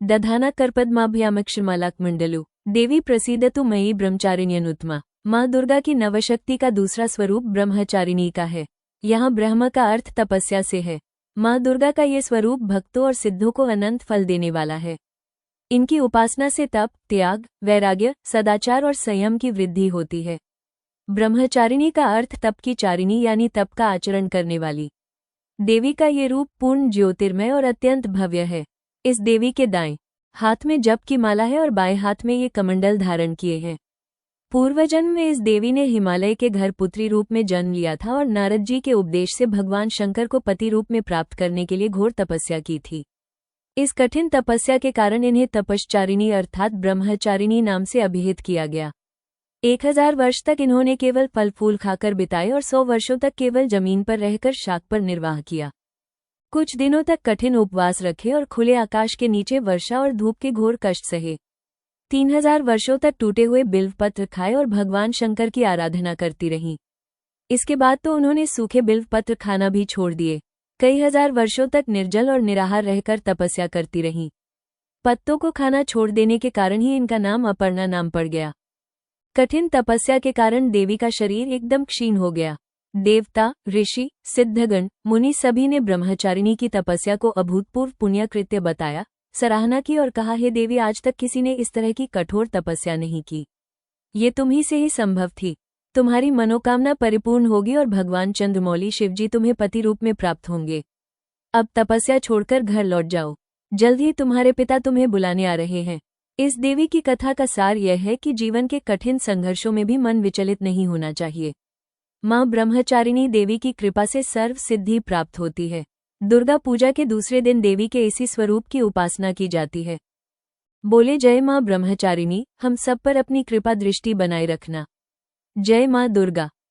दधाना कर्पद्माभ्यामक्षमालाकमंडलु देवी प्रसीदतु मयि ब्रह्मचारिण्यनुत्मा। माँ दुर्गा की नवशक्ति का दूसरा स्वरूप ब्रह्मचारिणी का है। यहाँ ब्रह्म का अर्थ तपस्या से है। माँ दुर्गा का ये स्वरूप भक्तों और सिद्धों को अनंत फल देने वाला है। इनकी उपासना से तप, त्याग, वैराग्य, सदाचार और संयम की वृद्धि होती है। ब्रह्मचारिणी का अर्थ तप की चारिणी यानी तप का आचरण करने वाली। देवी का ये रूप पूर्ण ज्योतिर्मय और अत्यंत भव्य है। इस देवी के दाएं हाथ में जप की माला है और बाएं हाथ में ये कमंडल धारण किए हैं। पूर्वजन्म में इस देवी ने हिमालय के घर पुत्री रूप में जन्म लिया था और नारद जी के उपदेश से भगवान शंकर को पति रूप में प्राप्त करने के लिए घोर तपस्या की थी। इस कठिन तपस्या के कारण इन्हें तपश्चारिणी अर्थात ब्रह्मचारिणी नाम से अभिहित किया गया। 1000 वर्ष तक इन्होंने केवल फल फूल खाकर बिताए और 100 वर्षों तक केवल जमीन पर रहकर शाक पर निर्वाह किया। कुछ दिनों तक कठिन उपवास रखे और खुले आकाश के नीचे वर्षा और धूप के घोर कष्ट सहे। 3000 वर्षों तक टूटे हुए बिल्वपत्र खाए और भगवान शंकर की आराधना करती रहीं। इसके बाद तो उन्होंने सूखे बिल्वपत्र खाना भी छोड़ दिए। कई हजार वर्षों तक निर्जल और निराहार रहकर तपस्या करती रहीं। पत्तों को खाना छोड़ देने के कारण ही इनका नाम अपर्णा नाम पड़ गया। कठिन तपस्या के कारण देवी का शरीर एकदम क्षीण हो गया। देवता, ऋषि, सिद्धगण, मुनि सभी ने ब्रह्मचारिणी की तपस्या को अभूतपूर्व पुण्य कृत्य बताया, सराहना की और कहा, हे देवी, आज तक किसी ने इस तरह की कठोर तपस्या नहीं की। ये तुम ही से ही संभव थी। तुम्हारी मनोकामना परिपूर्ण होगी और भगवान चंद्रमौली शिवजी तुम्हें पति रूप में प्राप्त होंगे। अब तपस्या छोड़कर घर लौट जाओ। जल्द ही तुम्हारे पिता तुम्हें बुलाने आ रहे हैं। इस देवी की कथा का सार यह है कि जीवन के कठिन संघर्षों में भी मन विचलित नहीं होना चाहिए। माँ ब्रह्मचारिणी देवी की कृपा से सर्व सिद्धि प्राप्त होती है। दुर्गा पूजा के दूसरे दिन देवी के इसी स्वरूप की उपासना की जाती है। बोले जय माँ ब्रह्मचारिणी, हम सब पर अपनी कृपा दृष्टि बनाए रखना। जय माँ दुर्गा।